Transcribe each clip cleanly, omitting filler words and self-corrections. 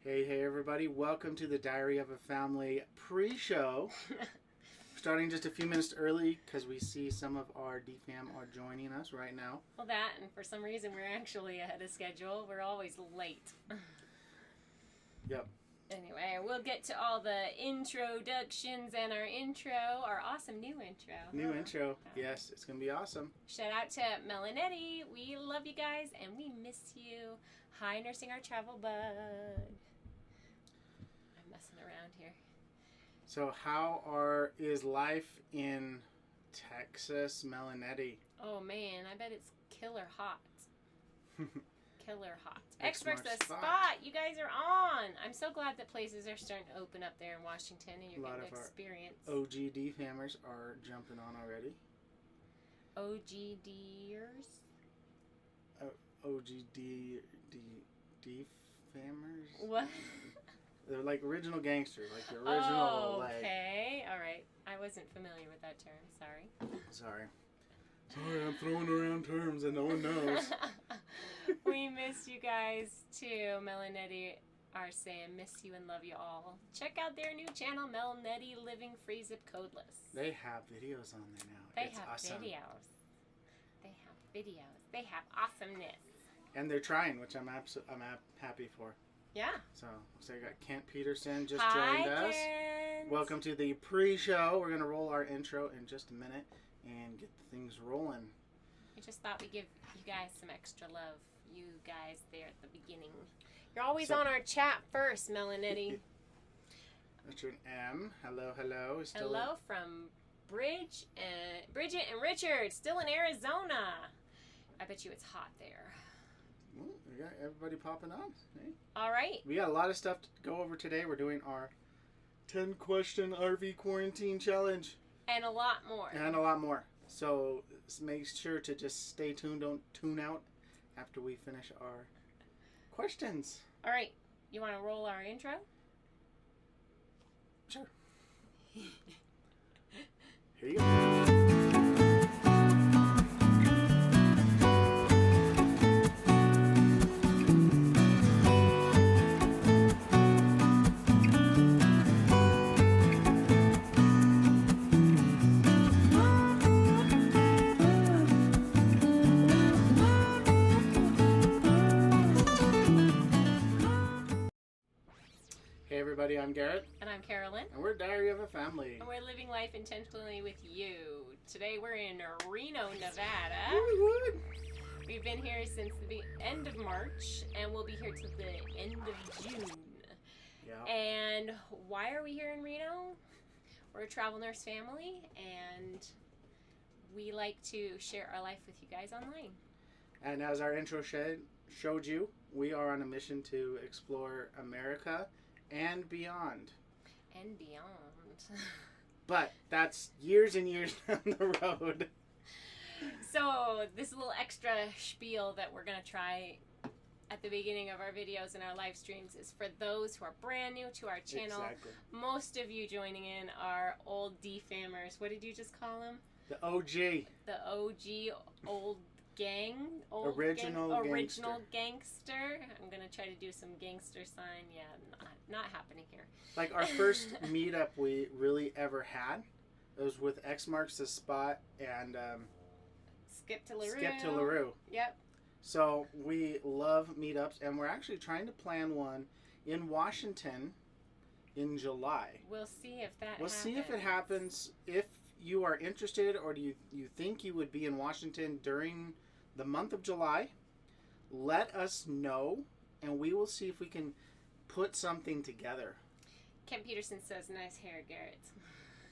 Hey everybody, welcome to the Diary of a Family pre-show. Starting just a few minutes early because we see some of our DFAM are joining us right now. Well, that, and for some reason we're actually ahead of schedule. We're always late. Yep. Anyway, we'll get to all the introductions and our awesome new intro. New intro. Yes, it's going to be awesome. Shout out to Melanetti. We love you guys and we miss you. Hi, Nursing Our Travel Bug. I'm messing around here. So is life in Texas, Melanetti? Oh man, I bet it's killer hot. Killer hot. X X marks marks the spot. spot. You guys are on. I'm so glad that places are starting to open up there in Washington and you're A lot getting of to our experience. OG DFAMers are jumping on already. OGDers? OG DFAMers? What? They're like original gangsters, like the original, like... Okay, alright. I wasn't familiar with that term, sorry. Sorry, I'm throwing around terms that no one knows. We miss you guys too. Melanetti are saying miss you and love you all. Check out their new channel, Melanetti Living Free Zip Codeless. They have videos on there now. They It's have awesome. videos. They have videos. They have awesomeness. And they're trying, which I'm happy for. Yeah. So I got Kent Peterson just Hi, joined us. Kent. Welcome to the pre-show. We're gonna roll our intro in just a minute and get things rolling. We just thought we'd give you guys some extra love. You guys there at the beginning. You're always on our chat first, Melanetti. That's an M. Hello. Hello from Bridget and Richard, still in Arizona. I bet you it's hot there. Well, we got everybody popping on. Hey. All right. We got a lot of stuff to go over today. We're doing our 10-question RV quarantine challenge. And a lot more. So make sure to just stay tuned. Don't tune out after we finish our questions. All right. You want to roll our intro? Sure. Here you go. Hey everybody, I'm Garrett. And I'm Carolyn. And we're Diary of a Family. And we're living life intentionally with you. Today we're in Reno, Nevada. Wood. We've been here since the end of March, and we'll be here till the end of June. Yeah. And why are we here in Reno? We're a travel nurse family, and we like to share our life with you guys online. And as our intro showed you, we are on a mission to explore America and beyond. And beyond. But that's years and years down the road. So this little extra spiel that we're going to try at the beginning of our videos and our live streams is for those who are brand new to our channel. Exactly. Most of you joining in are old DFAMers. What did you just call them? The OG. The OG old gang? Original gangster. I'm going to try to do some gangster sign. Yeah, not happening here. Like our first meetup we really ever had, it was with X marks the spot and Skip to LaRue. Yep. So we love meetups, and we're actually trying to plan one in Washington in July. We'll see if that happens. We'll see if it happens. If you are interested, or do you think you would be in Washington during the month of July, let us know, and we will see if we can put something together. Kent Peterson says, nice hair, Garrett.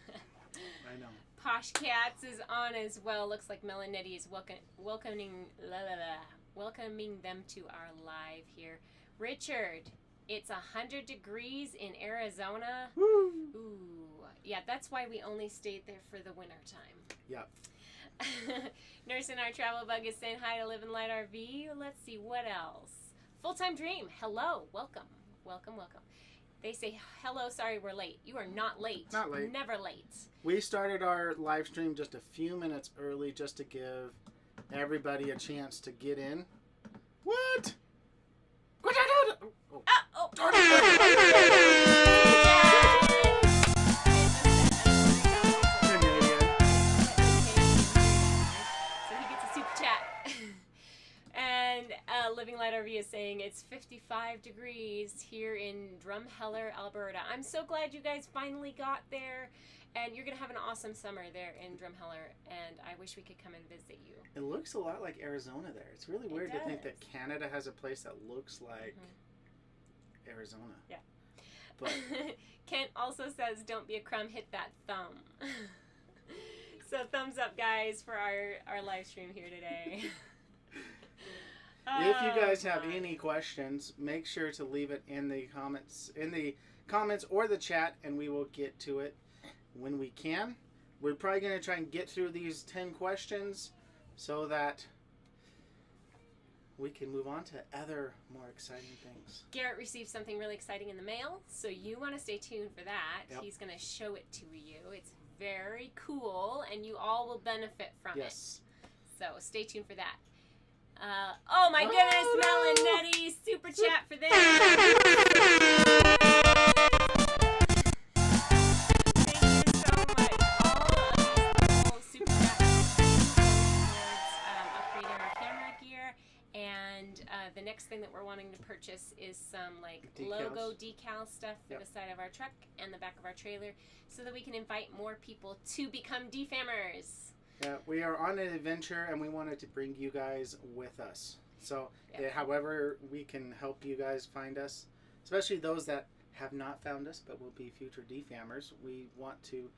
I know. Posh Cats is on as well. Looks like Melanetti is welcoming them to our live here. Richard, it's 100 degrees in Arizona. Woo! Ooh. Yeah, that's why we only stayed there for the winter time. Yep. Nurse in our travel bug is saying hi to Live and Light RV. Let's see, what else? Full-Time Dream, hello, welcome. They say, hello, sorry we're late. You are not late. Not late. Never late. We started our live stream just a few minutes early just to give everybody a chance to get in. What? Oh. Oh! Darn it. So he gets a super chat. And Living Light RV is saying it's 55 degrees here in Drumheller, Alberta. I'm so glad you guys finally got there. And you're going to have an awesome summer there in Drumheller. And I wish we could come and visit you. It looks a lot like Arizona there. It's really weird to think that Canada has a place that looks like Arizona. Yeah. But Kent also says, don't be a crumb, hit that thumb. So thumbs up, guys, for our live stream here today. If you guys have any questions, make sure to leave it in the comments or the chat, and we will get to it when we can. We're probably going to try and get through these 10 questions so that we can move on to other more exciting things. Garrett received something really exciting in the mail, so you want to stay tuned for that. Yep. He's going to show it to you. It's very cool, and you all will benefit from it. So stay tuned for that. Oh my goodness, no. Melanetti, super chat for that. The next thing that we're wanting to purchase is some logo decal stuff for the side of our truck and the back of our trailer so that we can invite more people to become defammers. Yeah, we are on an adventure and we wanted to bring you guys with us. So however we can help you guys find us, especially those that have not found us but will be future defammers, we want to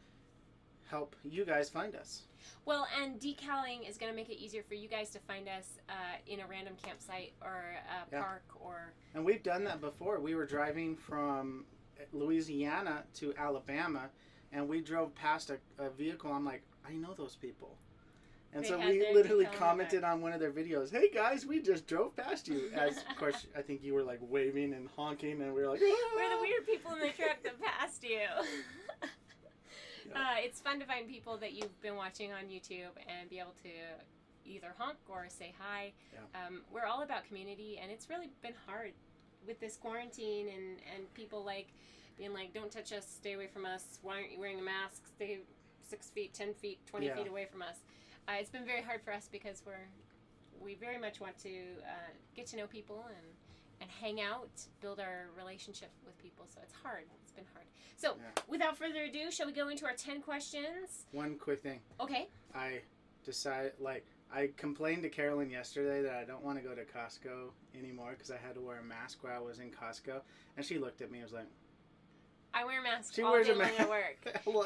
help you guys find us. Well, and decaling is going to make it easier for you guys to find us in a random campsite or a park or... And we've done that before. We were driving from Louisiana to Alabama, and we drove past a vehicle. I'm like, I know those people. And so we literally commented on one of their videos, hey guys, we just drove past you. As, of course, I think you were like waving and honking, and we were like, ah! We're the weird people in the truck that passed you. It's fun to find people that you've been watching on YouTube and be able to either honk or say hi. We're all about community, and it's really been hard with this quarantine and people being like, don't touch us, stay away from us, why aren't you wearing a mask, stay 6 feet, 10 feet, 20 feet away from us. It's been very hard for us because we very much want to get to know people and hang out, build our relationship with people. So it's hard. It's been hard. So without further ado, shall we go into our 10 questions? One quick thing. Okay. I complained to Carolyn yesterday that I don't want to go to Costco anymore because I had to wear a mask while I was in Costco. And she looked at me and was like, I wear masks all day long at work.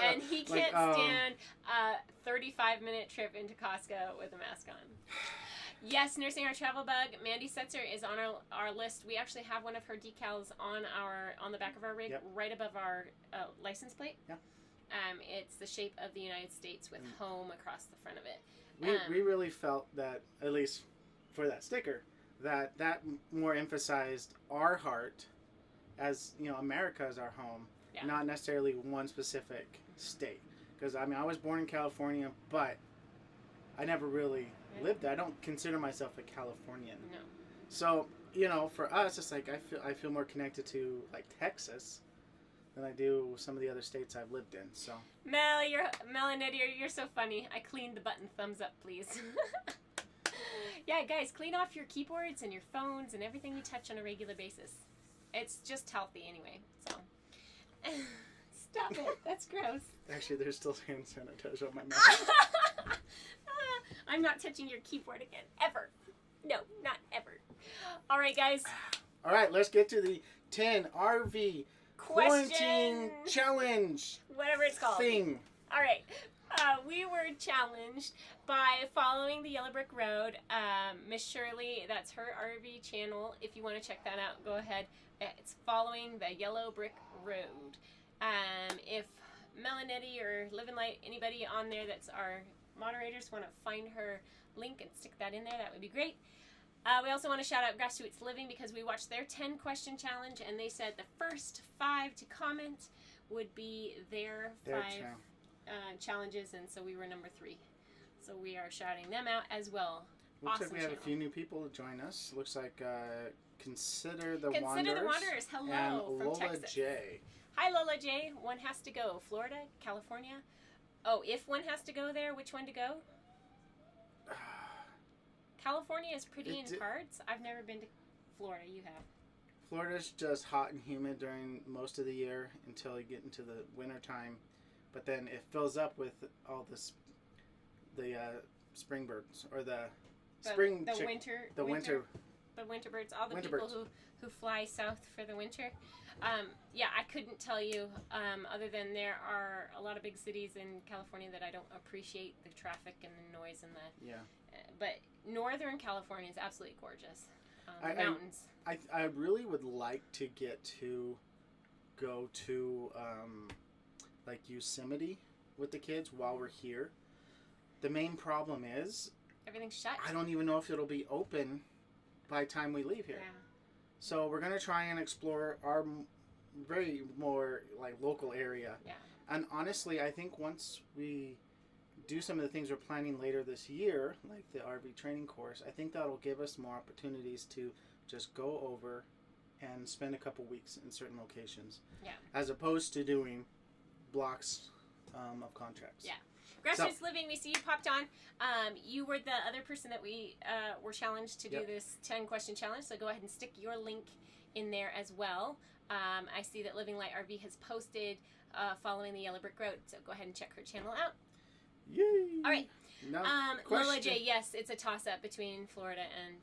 And he can't stand a 35-minute trip into Costco with a mask on. Yes, Nursing Our Travel Bug. Mandy Setzer is on our list. We actually have one of her decals on the back of our rig, right above our license plate. Yeah. It's the shape of the United States with home across the front of it. We really felt that, at least for that sticker, that more emphasized our heart as, America is our home, not necessarily one specific state. Because, I was born in California, but I never really lived there. I don't consider myself a Californian. No. So, for us, it's like I feel more connected to Texas than I do some of the other states I've lived in. So. Mel and Eddie, you're so funny. I cleaned the button. Thumbs up, please. Yeah, guys, clean off your keyboards and your phones and everything you touch on a regular basis. It's just healthy anyway. So. Stop it. That's gross. Actually, there's still hand sanitizer on my mouth. I'm not touching your keyboard again. Ever. No, not ever. All right, guys. All right, let's get to the 10 RV quarantine challenge. Whatever it's called. Thing. All right. We were challenged by following the Yellow Brick Road. Miss Shirley, that's her RV channel. If you want to check that out, go ahead. It's following the Yellow Brick Road. If Melanetti or Live and Light, anybody on there that's our moderators want to find her link and stick that in there, that would be great. We also want to shout out Grassroots Living because we watched their 10 question challenge and they said the first 5 to comment would be their 5 challenges, and so we were number 3. So we are shouting them out as well. Looks awesome like we have channel. a few new people join us. Looks like Consider the Consider the Wanderers Wanderers. Hello and from Lola Texas. J. Hi, Lola J. One has to go. Florida, California. Oh, if one has to go there, which one to go? California is pretty in parts. I've never been to Florida. You have. Florida's just hot and humid during most of the year until you get into the winter time. But then it fills up with all the spring birds or the winter birds, all the winter people birds. who fly south for the winter. Yeah, I couldn't tell you other than there are a lot of big cities in California that I don't appreciate the traffic and the noise and the. Yeah. But Northern California is absolutely gorgeous. Mountains. I really would like to go to like Yosemite with the kids while we're here. The main problem is everything's shut. I don't even know if it'll be open by the time we leave here. Yeah. So we're gonna try and explore our very more like local area. Yeah. And honestly, I think once we do some of the things we're planning later this year, like the RV training course, I think that'll give us more opportunities to just go over and spend a couple weeks in certain locations. Yeah. As opposed to doing blocks of contracts. Yeah. Grassroots Living, we see you popped on. You were the other person that we were challenged to do this 10-question challenge, so go ahead and stick your link in there as well. I see that Living Light RV has posted following the Yellow Brick Road, so go ahead and check her channel out. Yay! All right. No, Lola J, yes, it's a toss-up between Florida and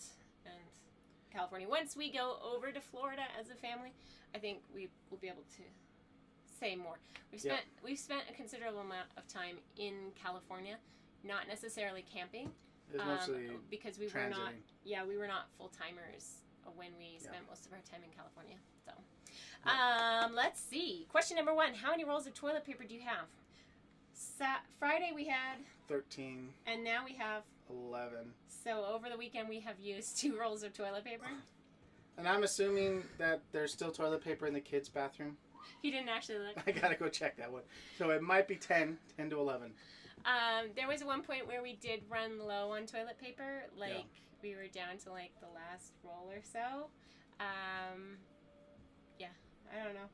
California. Once we go over to Florida as a family, I think we will be able to say more. We've spent a considerable amount of time in California, not necessarily camping, because we were not full-timers when we spent most of our time in California. So, let's see. Question number 1: how many rolls of toilet paper do you have? Friday we had 13, and now we have 11. So over the weekend we have used 2 rolls of toilet paper. And I'm assuming that there's still toilet paper in the kids' bathroom. He didn't actually look. I gotta go check that one. So it might be 10 to 11. There was one point where we did run low on toilet paper. We were down to like the last roll or so. Yeah, I don't know.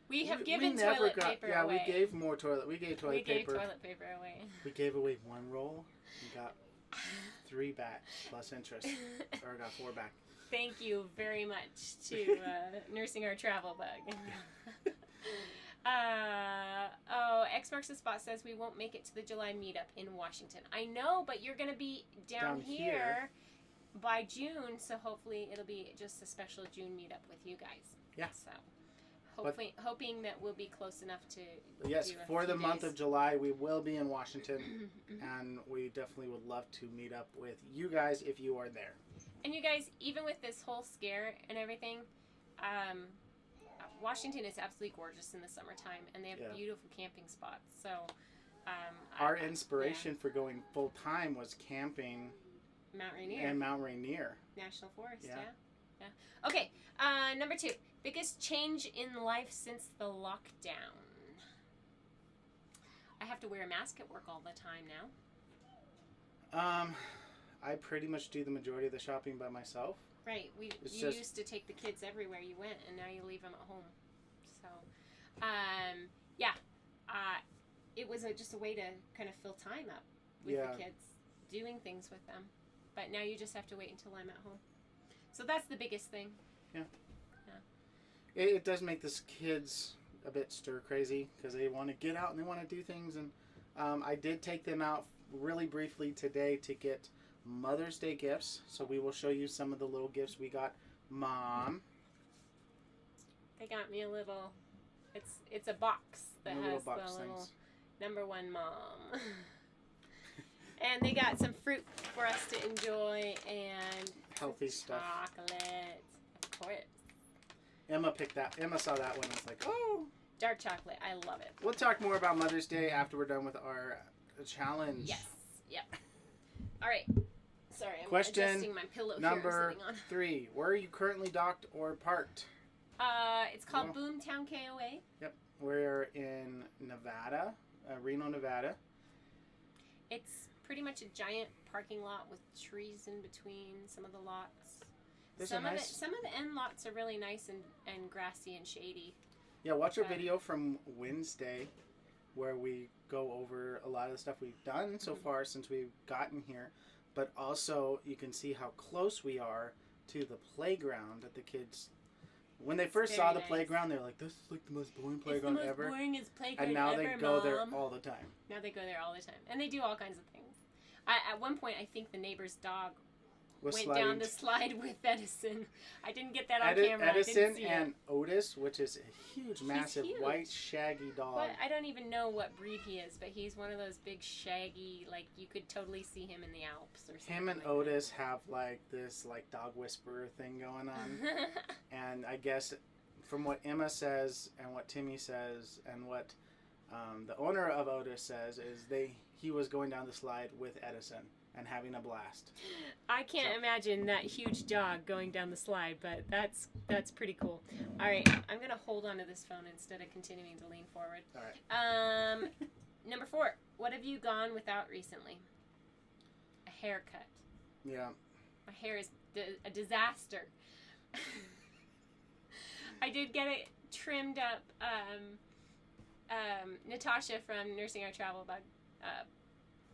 We have given toilet paper away. We gave more toilet. We gave toilet paper. We gave toilet paper away. We gave away 1 roll. We got 3 back plus interest, or got 4 back. Thank you very much to Nursing Our Travel Bug. X Marks the Spot says we won't make it to the July meetup in Washington. I know, but you're going to be down here by June, so hopefully it'll be just a special June meetup with you guys. Yeah. So hoping that we'll be close enough to yes, do a for few the month days. of July, we will be in Washington, and we definitely would love to meet up with you guys if you are there. And you guys, even with this whole scare and everything, Washington is absolutely gorgeous in the summertime, and they have beautiful camping spots. So, our inspiration for going full time was camping Mount Rainier and Mount Rainier National Forest. Yeah. Okay, number 2, biggest change in life since the lockdown. I have to wear a mask at work all the time now. I pretty much do the majority of the shopping by myself. Right. You used to take the kids everywhere you went, and now you leave them at home. So, it was just a way to kind of fill time up with the kids, doing things with them. But now you just have to wait until I'm at home. So that's the biggest thing. Yeah. It does make the kids a bit stir crazy because they want to get out and they want to do things. And I did take them out really briefly today to get Mother's Day gifts, so we will show you some of the little gifts we got Mom. They got me a little, it's a box that has little box the little things. number 1 Mom. And they got some fruit for us to enjoy and healthy stuff. Chocolate, of course. Emma saw that one and was like, oh. Dark chocolate, I love it. We'll talk more about Mother's Day after we're done with our challenge. Yes, yep. All right. Sorry, I'm Question adjusting my pillow number here I'm sitting on. 3. Where are you currently docked or parked? It's called Boomtown KOA. Yep. We're in Nevada, Reno, Nevada. It's pretty much a giant parking lot with trees in between some of the lots. There's Some of the end lots are really nice and grassy and shady. Yeah, watch our video from Wednesday where we go over a lot of the stuff we've done so far since we've gotten here. But also, you can see how close we are to the playground that the kids... When they first saw the playground, they were like, this is like the most boring playground ever. It's the most boringest playground and now ever, they go Mom. there all the time. Now they go there all the time. And they do all kinds of things. At one point, I think the neighbor's dog went down the slide with Edison. I didn't get that on camera. Edison and Otis, which is a huge, massive, white, shaggy dog. But I don't even know what breed he is, but he's one of those big, shaggy, like, you could totally see him in the Alps or something. Him and Otis have, like, this, like, dog whisperer thing going on. And I guess from what Emma says and what Timmy says and what the owner of Otis says is he was going down the slide with Edison and having a blast. I can't imagine that huge dog going down the slide, but that's pretty cool. All right, I'm going to hold on to this phone instead of continuing to lean forward. All right. Number 4, what have you gone without recently? A haircut. Yeah. My hair is a disaster. I did get it trimmed up. Natasha from Nursing Our Travel Bug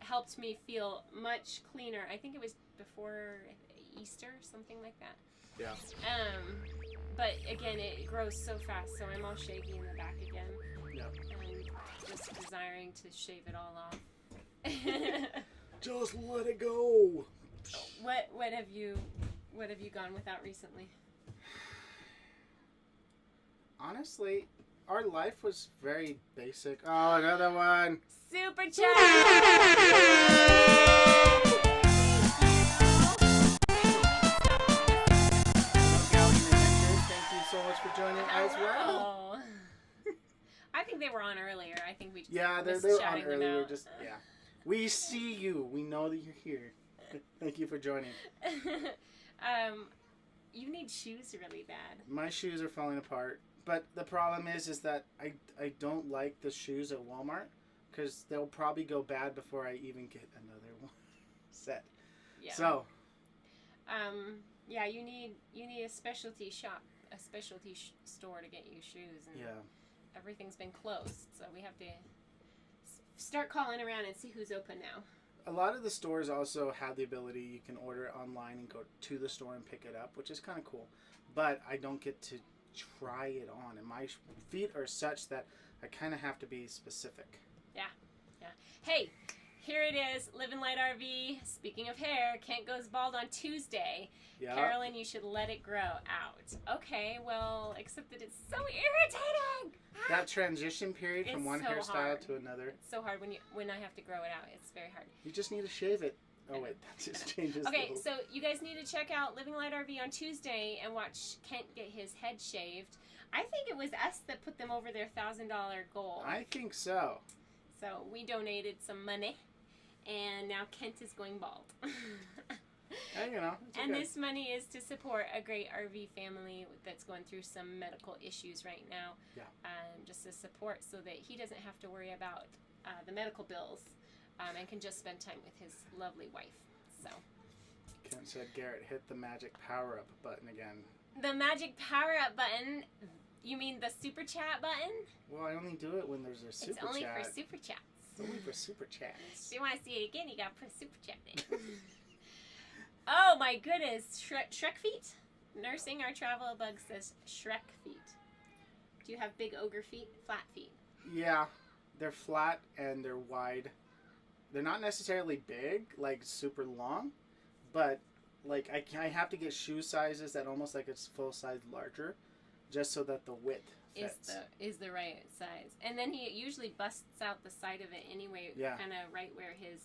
helped me feel much cleaner. I think it was before Easter, something like that. Yeah. But again, it grows so fast, so I'm all shaggy in the back again. Yeah. And just desiring to shave it all off. Just let it go. What have you gone without recently? Honestly, our life was very basic. Oh, another one. Super chat. Thank you so much for joining as well. I think they were on earlier. I think we just they're on earlier. We see you. We know that you're here. Thank you for joining. You need shoes really bad. My shoes are falling apart. But the problem is that I don't like the shoes at Walmart because they'll probably go bad before I even get another one set. Yeah. So. You need a specialty shop, a specialty store to get you shoes. And everything's been closed, so we have to start calling around and see who's open now. A lot of the stores also have the ability you can order it online and go to the store and pick it up, which is kind of cool. But I don't get to try it on, and my feet are such that I kind of have to be specific. Yeah. Hey, here it is, Living Light RV. Speaking of hair, Kent goes bald on Tuesday. Yeah. Carolyn, you should let it grow out. Okay, well, except that it's so irritating. That transition period from one hairstyle to another. It's so hard when I have to grow it out. It's very hard. You just need to shave it. Oh wait, that just changes. Okay, so you guys need to check out Living Light RV on Tuesday and watch Kent get his head shaved. I think it was us that put them over their $1,000 goal. I think so. So we donated some money, and now Kent is going bald. And this money is to support a great RV family that's going through some medical issues right now. Yeah. Just to support so that he doesn't have to worry about the medical bills. And can just spend time with his lovely wife. So. Kent said Garrett hit the magic power-up button again. The magic power-up button? You mean the super chat button? Well, I only do it when there's a super chat. It's only for super chats. It's only for super chats. If you want to see it again, you got to put a super chat in. Oh my goodness. Shrek feet? Nursing Our Travel Bug says Shrek feet. Do you have big ogre feet? Flat feet? Yeah. They're flat and they're wide. They're not necessarily big, like super long, but like I have to get shoe sizes that almost like it's full size larger, just so that the width fits. Is the right size. And then he usually busts out the side of it anyway, kind of right where his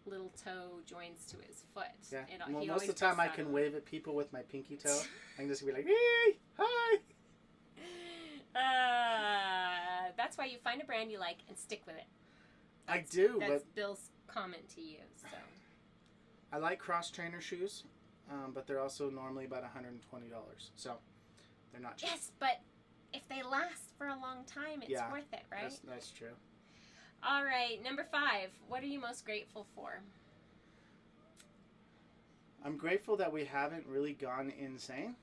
little toe joins to his foot. Yeah. Well, most of the time I can wave at people with my pinky toe. I can just be like, hey, hi. That's why you find a brand you like and stick with it. I do, that's Bill's comment to you. So I like cross trainer shoes, but they're also normally about $120. So they're not cheap. Yes, but if they last for a long time, it's worth it, right? That's true. All right, number 5. What are you most grateful for? I'm grateful that we haven't really gone insane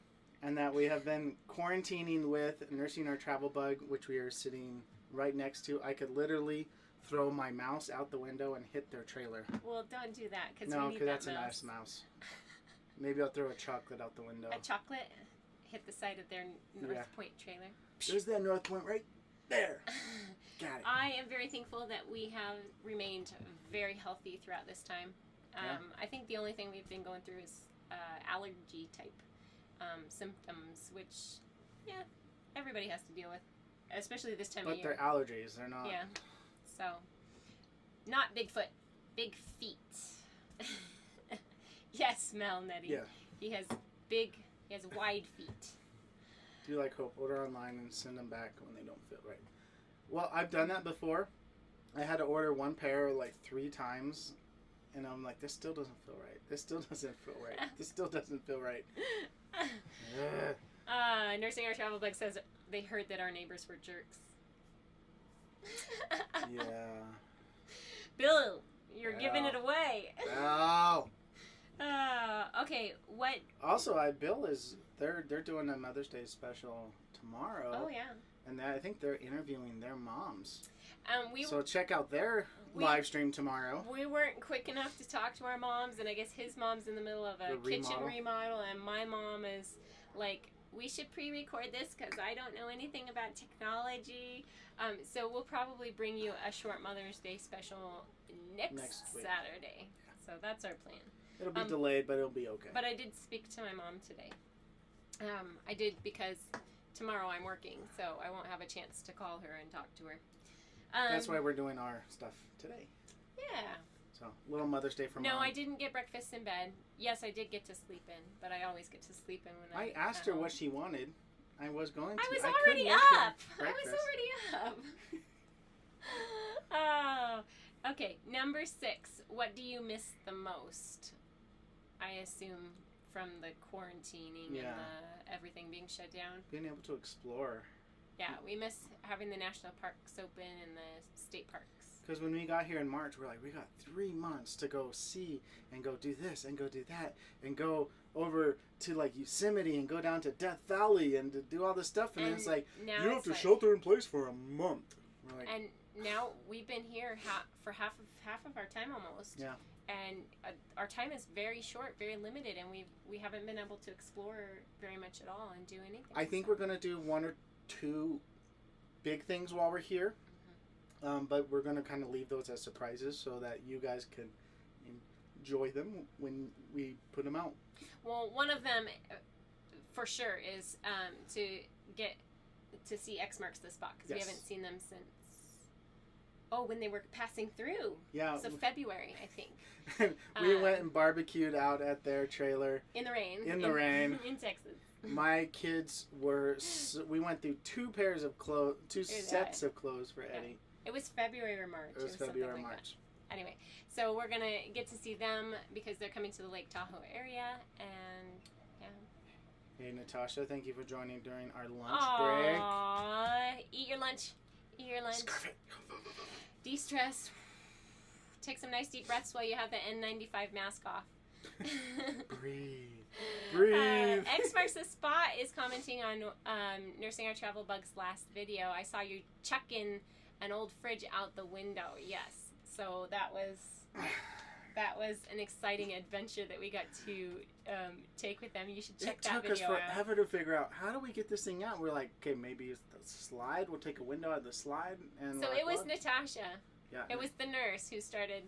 and that we have been quarantining with nursing our travel bug, which we are sitting right next to. I could literally throw my mouse out the window and hit their trailer. Well, don't do that because No, we need because that that's a nice mouse. Maybe I'll throw a chocolate out the window. A chocolate hit the side of their North Point trailer. There's that North Point right there. Got it. I am very thankful that we have remained very healthy throughout this time. I think the only thing we've been going through is allergy type symptoms, which, everybody has to deal with, especially this time of year. But they're allergies. They're not. Yeah. So, not Bigfoot. Big feet. Yes, Mel Nettie. Yeah. He has wide feet. Do you like Hope? Order online and send them back when they don't fit right. Well, I've done that before. I had to order one pair like 3 times. And I'm like, this still doesn't feel right. This still doesn't feel right. This still doesn't feel right. Nursing Our Travel Bug says they heard that our neighbors were jerks. Yeah. Bill, you're giving it away. Oh. Okay, what? Also, they're doing a Mother's Day special tomorrow. Oh, yeah. And I think they're interviewing their moms. So check out their live stream tomorrow. We weren't quick enough to talk to our moms, and I guess his mom's in the middle of a kitchen remodel, and my mom is like, we should pre-record this because I don't know anything about technology. So we'll probably bring you a short Mother's Day special next Saturday. Yeah. So that's our plan. It'll be delayed, but it'll be okay. But I did speak to my mom today. I did because tomorrow I'm working, so I won't have a chance to call her and talk to her. That's why we're doing our stuff today. Yeah. So, little Mother's Day for Mom. No, I didn't get breakfast in bed. Yes, I did get to sleep in, but I always get to sleep in when I asked her what she wanted. I was going to. I was already up. Oh. Okay, number 6. What do you miss the most? I assume from the quarantining and everything being shut down. Being able to explore. Yeah, we miss having the national parks open and the state parks. Because when we got here in March, we're like, we got 3 months to go see and go do this and go do that and go over to like Yosemite and go down to Death Valley and to do all this stuff. And then it's like, you have to shelter in place for a month. We're like, and now we've been here for half of our time almost. Yeah. And our time is very short, very limited, and we haven't been able to explore very much at all and do anything. I think we're going to do 1 or 2 big things while we're here. But we're going to kind of leave those as surprises so that you guys can enjoy them when we put them out. Well, one of them, for sure, is to get to see X Marks the Spot, because we haven't seen them since, when they were passing through. Yeah. So February, I think. We went and barbecued out at their trailer. In the rain. In the rain. In Texas. My kids we went through 2 pairs of clothes, 2 sets of clothes for Eddie. It was February or March. It was February or March. That. Anyway, so we're going to get to see them because they're coming to the Lake Tahoe area, and Hey, Natasha, thank you for joining during our lunch break. Aww. Eat your lunch. Scarf it. De-stress. Take some nice deep breaths while you have the N95 mask off. Breathe. X Marks the Spot is commenting on Nursing Our Travel Bug's last video. I saw you chucking an old fridge out the window. Yes. So that was an exciting adventure that we got to take with them. You should check that video out. It took us forever to figure out, how do we get this thing out? We're like, okay, maybe it's the slide. We'll take a window out of the slide. And so it was Natasha. Yeah. It was the nurse who started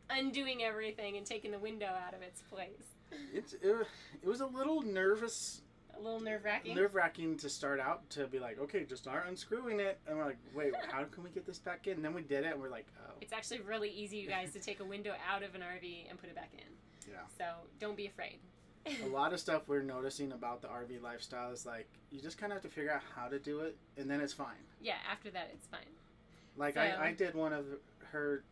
undoing everything and taking the window out of its place. It was a little nervous. A little nerve-wracking? Nerve-wracking to start out, to be like, okay, just start unscrewing it. And we're like, wait, how can we get this back in? And then we did it, and we're like, oh. It's actually really easy, you guys, to take a window out of an RV and put it back in. Yeah. So don't be afraid. A lot of stuff we're noticing about the RV lifestyle is like, you just kind of have to figure out how to do it, and then it's fine. Yeah, after that, it's fine. Like, I did one of her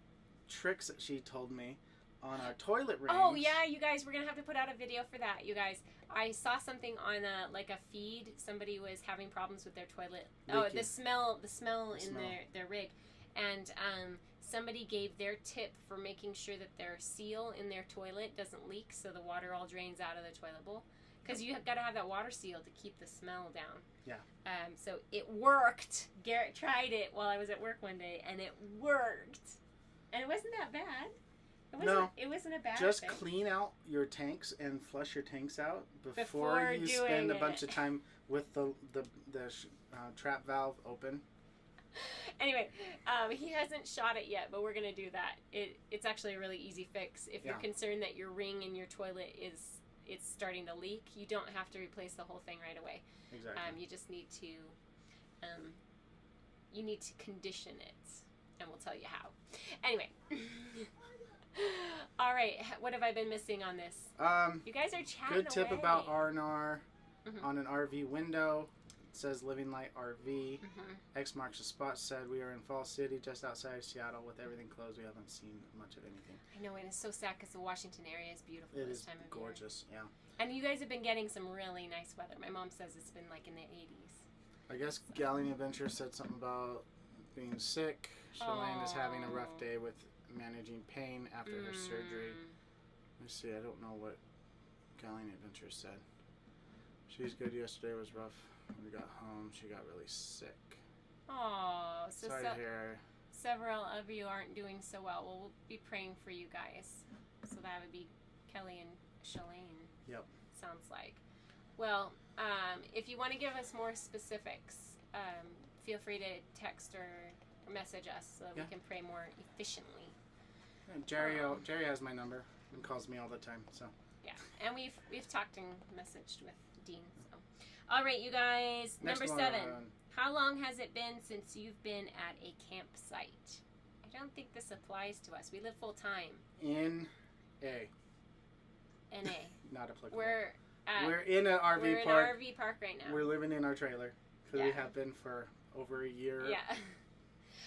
tricks that she told me on our toilet range. Oh, yeah, you guys, we're going to have to put out a video for that, you guys. I saw something on a feed. Somebody was having problems with their toilet. Leaking. Oh, the smell in their rig. And somebody gave their tip for making sure that their seal in their toilet doesn't leak, so the water all drains out of the toilet bowl. Because you have got to have that water seal to keep the smell down. Yeah. So it worked. Garrett tried it while I was at work one day, and it worked. And it wasn't that bad. It wasn't a bad Just thing. clean out your tanks and flush your tanks out before Before you doing spend a it. bunch of time with the trap valve open. Anyway, he hasn't shot it yet, but we're going to do that. It's actually a really easy fix. If you're concerned that your ring in your toilet it's starting to leak, you don't have to replace the whole thing right away. Exactly. You just need to condition it, and we'll tell you how. Anyway. All right, what have I been missing on this? You guys are chatting Good tip away. about R&R Mhm. on an RV window. It says Living Light RV. Mhm. X marks the spot. Said we are in Fall City, just outside of Seattle. With everything closed, we haven't seen much of anything. I know, and it's so sad because the Washington area is beautiful It this is time of gorgeous. year. Yeah. And you guys have been getting some really nice weather. My mom says it's been like in the 80s. I guess Galleon Adventure said something about being sick. Shalane is having a rough day with managing pain after her surgery. Let's see, I don't know what Galleon Adventure said. She's good. Yesterday was rough. When we got home, she got really sick. Oh, so Sorry to hear. several of you aren't doing so well. Well, we'll be praying for you guys. So that would be Kelly and Shalane. Yep. Sounds like. Well, if you want to give us more specifics, feel free to text or message us so that we can pray more efficiently. And Jerry has my number and calls me all the time. So. Yeah, and we've talked and messaged with Dean. So, all right, you guys. Next Number one. 7. How long has it been since you've been at a campsite? I don't think this applies to us. We live full time. NA. Not applicable. We're in an RV we're park. in an RV park right now. We're living in our trailer because we Yeah. have been for over a year. Yeah.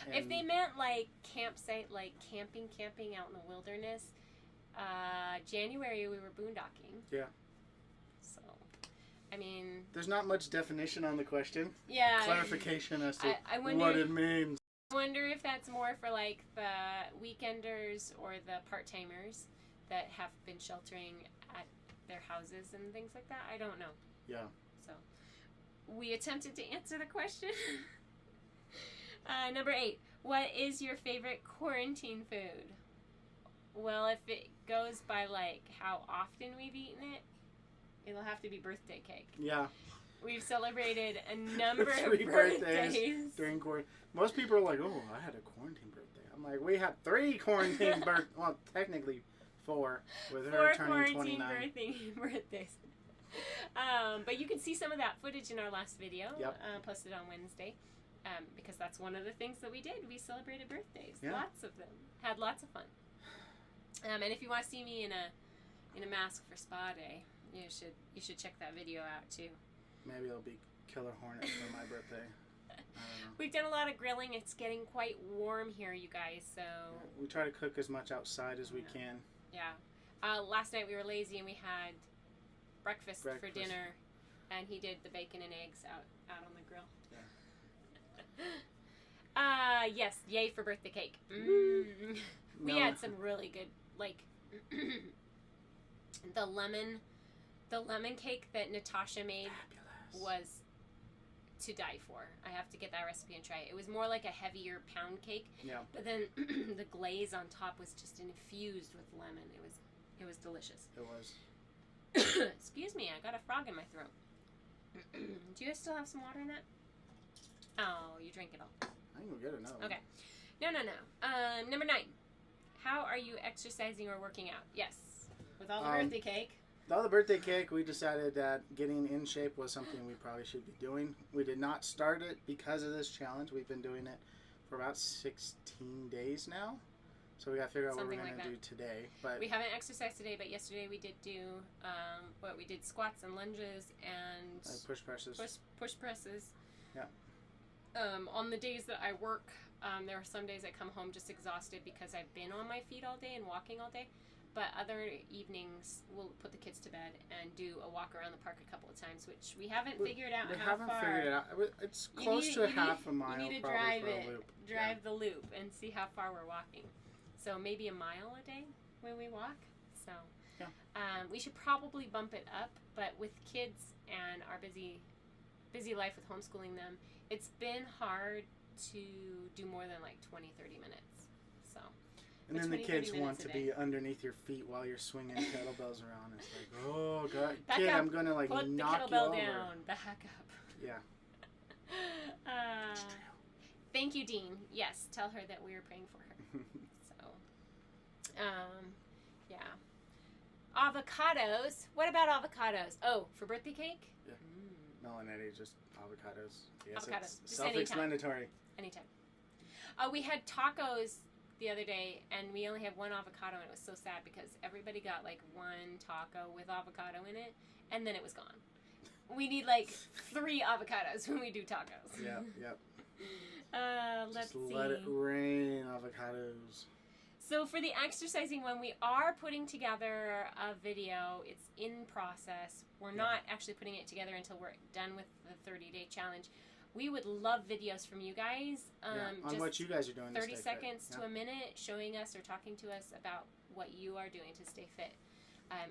If they meant like campsite, like camping out in the wilderness, January we were boondocking. Yeah. So, I mean. There's not much definition on the question. Yeah. Clarification as to I wonder, what it means. I wonder if that's more for like the weekenders or the part-timers that have been sheltering at their houses and things like that. I don't know. Yeah. So, we attempted to answer the question. Number 8. What is your favorite quarantine food? Well, if it goes by like how often we've eaten it, it'll have to be birthday cake. Yeah. We've celebrated a number of 3 birthdays during quarantine. Most people are like, "Oh, I had a quarantine birthday." I'm like, "We had 3 quarantine birthdays. Well, technically 4, with her 4 turning quarantine 29. birthdays. But you can see some of that footage in our last video, posted on Wednesday, because that's one of the things that we did. We celebrated birthdays, lots of them, had lots of fun. And if you want to see me in a mask for Spa Day, you should check that video out too. Maybe it'll be Killer Hornet for my birthday. I don't know. We've done a lot of grilling. It's getting quite warm here, you guys. So we try to cook as much outside as we can. Yeah. Last night we were lazy and we had breakfast for dinner, and he did the bacon and eggs out on the grill. Yeah. Yes, yay for birthday cake. We No. had some really good, like the lemon cake that Natasha made was to die for. I have to get that recipe and try it. It was more like a heavier pound cake. Yeah. But then the glaze on top was just infused with lemon. It was delicious. It was. Excuse me, I got a frog in my throat. Do you guys still have some water in that? Oh, you drank it all. I can go get another one. Okay. No. Number 9. How are you exercising or working out? Yes. With all the birthday cake. With all the birthday cake, we decided that getting in shape was something we probably should be doing. We did not start it because of this challenge. We've been doing it for about 16 days now. So we got to figure out Something what we're like going to do today. But we haven't exercised today, but yesterday we did do we did squats and lunges and push presses. Push presses. Yeah. On the days that I work, there are some days I come home just exhausted because I've been on my feet all day and walking all day. But other evenings, we'll put the kids to bed and do a walk around the park a couple of times, which we haven't figured out how far. Figured it out. It's close to half a mile. You need to probably drive for a it, loop. drive the loop, and see how far we're walking. So maybe a mile a day when we walk. So we should probably bump it up, but with kids and our busy life with homeschooling them, it's been hard to do more than like 20, 30 minutes. So. And then the kids want to be underneath your feet while you're swinging kettlebells around. It's like, oh god, back kid, up. I'm gonna like Put knock the you kettlebell over. down. Back up. Yeah. Thank you, Dean. Yes, tell her that we were praying for her. So, yeah. Avocados. What about avocados? Oh, for birthday cake? Yeah. Mel and Eddie, just avocados. Yes, Avocados. it's Just self-explanatory. Anytime. We had tacos the other day, and we only had one avocado, and it was so sad because everybody got like one taco with avocado in it, and then it was gone. We need like 3 avocados when we do tacos. Yep. Let's see. Let it rain, avocados. So for the exercising one, we are putting together a video. It's in process. We're not actually putting it together until we're done with the 30-day challenge. We would love videos from you guys. On just what you guys are doing 30 to stay seconds fit. to a minute showing us or talking to us about what you are doing to stay fit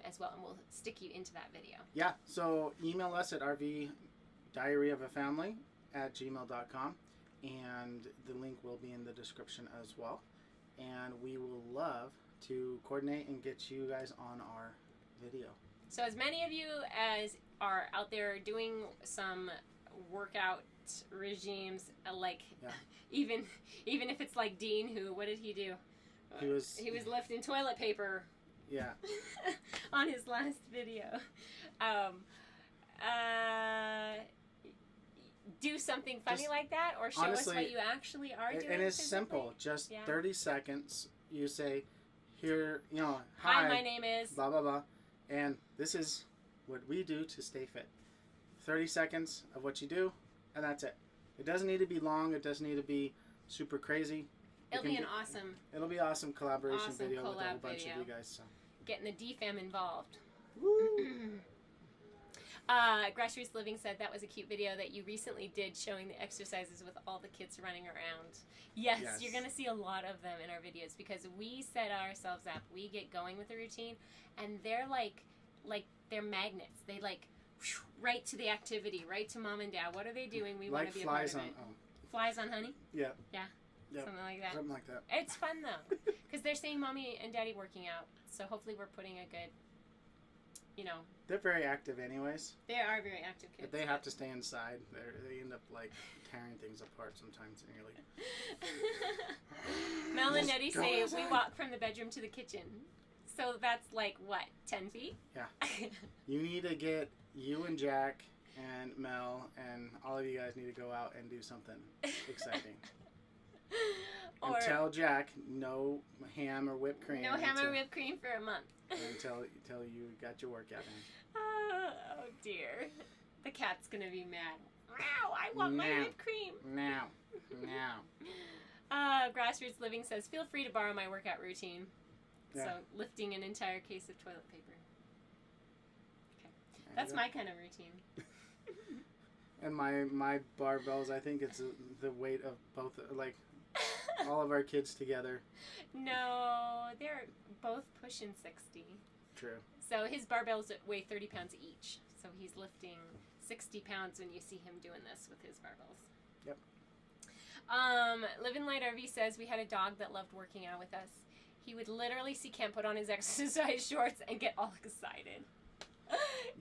as well. And we'll stick you into that video. Yeah, so email us at rvdiaryofafamily@gmail.com, and the link will be in the description as well. And we will love to coordinate and get you guys on our video. So as many of you as are out there doing some workout regimes, even if it's like Dean, who, what did he do? He was lifting toilet paper. Yeah. On his last video. Do something funny like that, or show honestly, us what you actually are doing. And it's physically. simple. Just 30 seconds. You say, here, hi, my name is blah, blah, blah. And this is what we do to stay fit. 30 seconds of what you do, and that's it. It doesn't need to be long. It doesn't need to be super crazy. It'll be awesome collaboration video with a whole bunch of you guys. So. Getting the DFAM involved. Woo! Grassroots Living said that was a cute video that you recently did showing the exercises with all the kids running around. Yes. You're going to see a lot of them in our videos because we set ourselves up. We get going with the routine, and they're like they're magnets. They right to the activity, right to mom and dad. What are they doing? We want to be a part of it. Flies on honey? Yeah. Yeah. Yep. Something like that. Something like that. It's fun though, because they're seeing mommy and daddy working out. So hopefully we're putting a good, They're very active anyways. They are very active kids. But they have to stay inside. They end up tearing things apart sometimes nearly. Mel and Eddie say we walk from the bedroom to the kitchen. So that's 10 feet? Yeah. You need to get you and Jack and Mel and all of you guys need to go out and do something exciting. And tell Jack no ham or whipped cream. No ham or whipped cream for a month. Until you got your workout in. Oh dear. The cat's gonna be mad. Meow, I want my whipped cream. Now. Grassroots Living says, feel free to borrow my workout routine. Yeah. So lifting an entire case of toilet paper. Okay. That's my kind of routine. And my barbells, I think it's the weight of both, all of our kids together. No, they're both pushing 60. True. So his barbells weigh 30 pounds each. So he's lifting 60 pounds when you see him doing this with his barbells. Yep. Live in Light RV says we had a dog that loved working out with us. He would literally see Kent put on his exercise shorts and get all excited.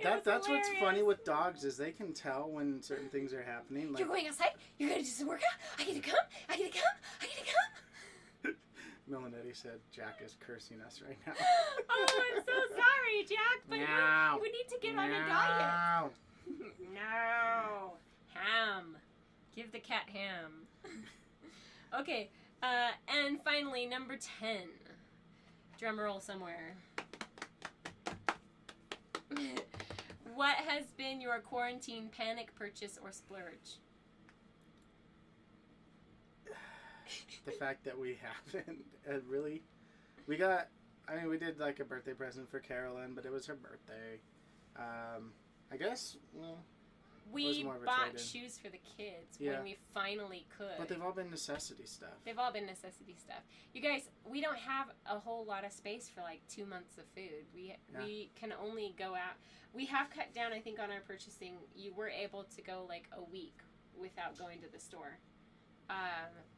That's what's funny with dogs is they can tell when certain things are happening. You're going outside? You're going to do some workout? I get to come? Mel and Eddie said Jack is cursing us right now. Oh, I'm so sorry, Jack, but we need to get on a diet. No. Ham. Give the cat ham. Okay, and finally, number 10. Drum roll somewhere. What has been your quarantine panic purchase or splurge? The fact that we haven't really. We got I mean, we did like a birthday present for Carolyn, but it was her birthday. I guess, well, we more of a bought trade-in. shoes for the kids Yeah. when we finally could. But they've all been necessity stuff. They've all been necessity stuff. You guys, we don't have a whole lot of space for like 2 months of food. We can only go out. We have cut down, I think, on our purchasing. You were able to go like a week without going to the store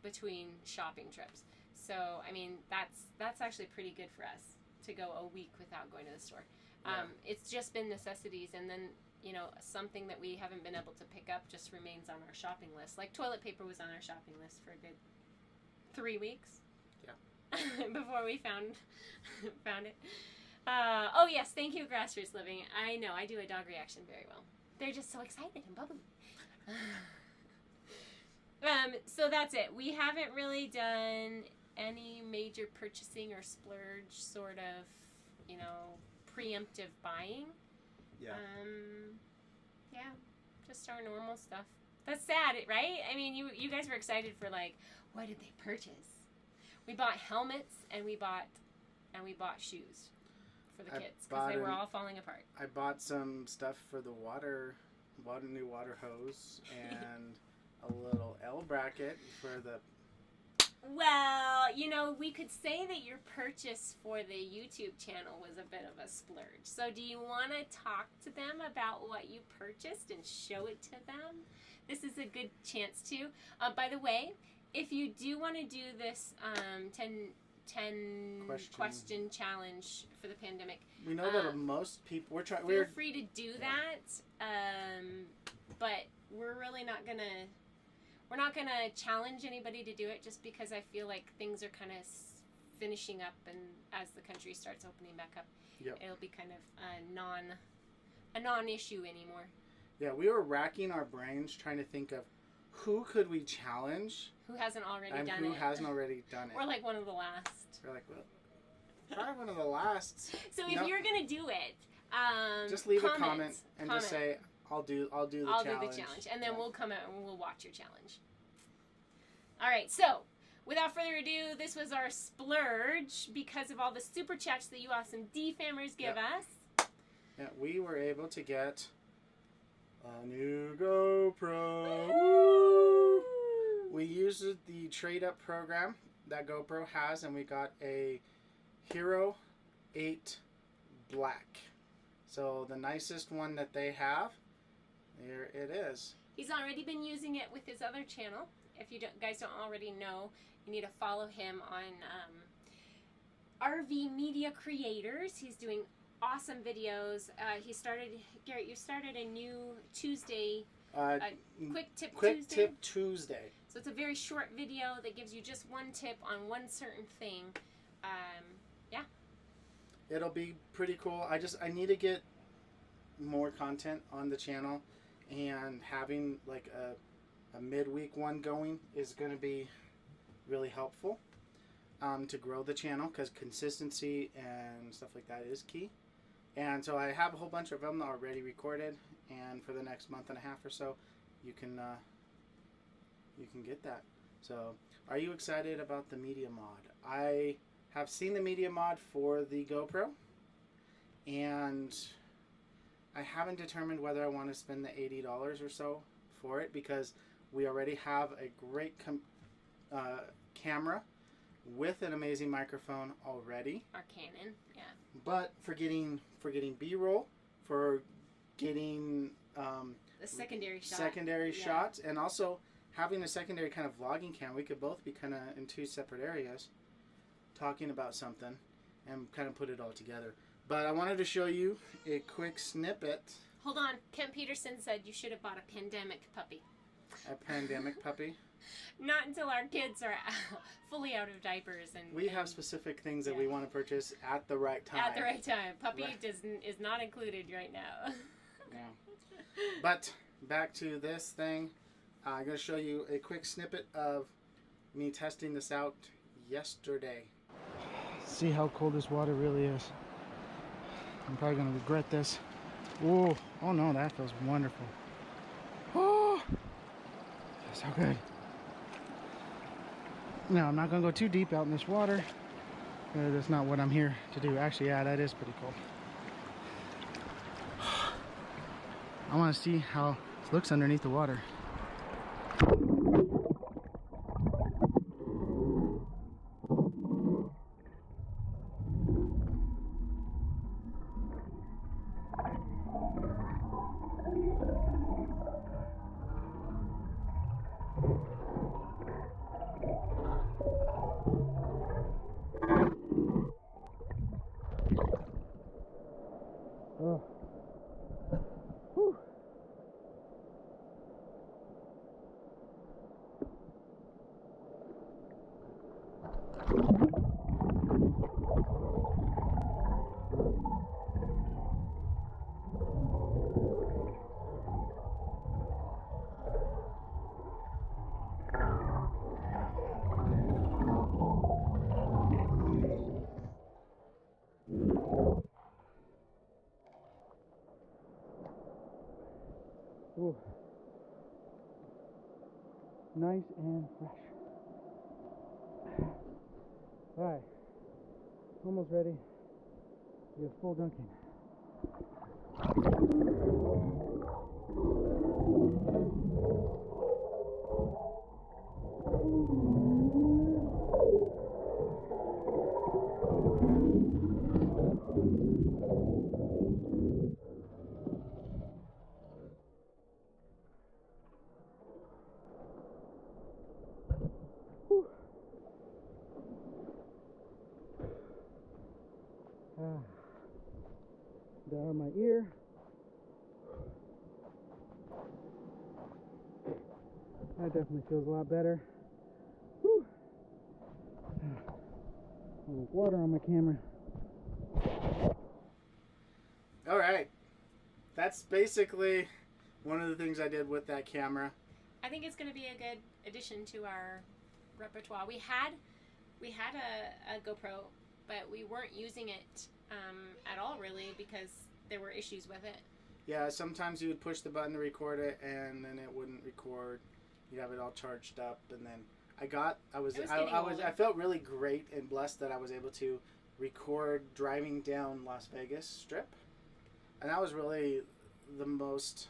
between shopping trips. So, I mean, that's actually pretty good for us to go a week without going to the store. It's just been necessities, and then, you know, something that we haven't been able to pick up just remains on our shopping list. Like toilet paper was on our shopping list for a good 3 weeks. Yeah. Before we found it. Oh yes, thank you, Grassroots Living. I know, I do a dog reaction very well. They're just so excited and bubbly. So that's it. We haven't really done any major purchasing or splurge sort of, you know, preemptive buying. Yeah. Yeah, just our normal stuff. That's sad, right? I mean, you guys were excited for like, what did they purchase? We bought helmets and we bought shoes for the kids because they were all falling apart. I bought some stuff for the new water hose and a little L bracket for the. Well, you know, we could say that your purchase for the YouTube channel was a bit of a splurge. So do you want to talk to them about what you purchased and show it to them? This is a good chance to. By the way, if you do want to do this 10 question challenge for the pandemic, we know that most people feel free to do that. But we're really not gonna. We're not going to challenge anybody to do it just because I feel like things are kind of finishing up, and as the country starts opening back up, it'll be kind of a non-issue anymore. Yeah, we were racking our brains trying to think of who could we challenge? Who hasn't already done it? Who hasn't already done it? Or like one of the last. We're like, well, probably one of the last. So if you're going to do it, just leave a comment and just say, I'll do the challenge. And then we'll come out and we'll watch your challenge. All right, so without further ado, this was our splurge because of all the super chats that you awesome D-Famers give us. Yeah, we were able to get a new GoPro. Woo! We used the trade-up program that GoPro has, and we got a Hero 8 Black. So the nicest one that they have. There it is. He's already been using it with his other channel. If you guys don't already know, you need to follow him on RV Media Creators. He's doing awesome videos. Garrett, you started a new Tuesday, Quick Tip Tuesday. So it's a very short video that gives you just one tip on one certain thing. It'll be pretty cool. I need to get more content on the channel. And having like a midweek one going is going to be really helpful to grow the channel, because consistency and stuff like that is key. And so I have a whole bunch of them already recorded, and for the next month and a half or so, you can get that. So, are you excited about the media mod? I have seen the media mod for the GoPro, and I haven't determined whether I want to spend the $80 or so for it, because we already have a great camera with an amazing microphone already. Our Canon, yeah. But for getting B-roll, for getting the secondary shots, and also having a secondary kind of vlogging cam, we could both be kind of in two separate areas talking about something and kind of put it all together. But I wanted to show you a quick snippet. Hold on. Kent Peterson said you should have bought a pandemic puppy. A pandemic puppy? Not until our kids are fully out of diapers. And we have specific things that we want to purchase at the right time. At the right time. Puppy is not included right now. Yeah. But back to this thing. I'm going to show you a quick snippet of me testing this out yesterday. See how cold this water really is. I'm probably going to regret this. Whoa. Oh no, that feels wonderful. Oh, so good. Now, I'm not going to go too deep out in this water. That's not what I'm here to do. Actually, yeah, that is pretty cool. I want to see how it looks underneath the water. Oh. Whew. Ooh. Nice and fresh. Alright, almost ready to do a full dunking. Down my ear. That definitely feels a lot better. Whew. Water on my camera. All right, that's basically one of the things I did with that camera. I think it's going to be a good addition to our repertoire. We had a GoPro, but we weren't using it at all really because there were issues with it. Yeah, sometimes you would push the button to record it and then it wouldn't record. You'd have it all charged up, and then I felt really great and blessed that I was able to record driving down Las Vegas Strip, and that was really the most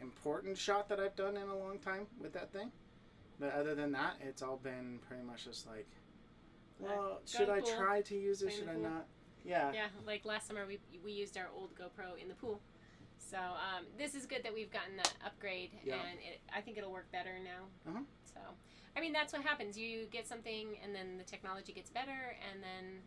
important shot that I've done in a long time with that thing. But other than that, it's all been pretty much just like, well, should I try to use it? Should I not? Yeah. Yeah, like last summer we used our old GoPro in the pool. So this is good that we've gotten the upgrade, and I think it'll work better now. So, I mean, that's what happens. You get something, and then the technology gets better, and then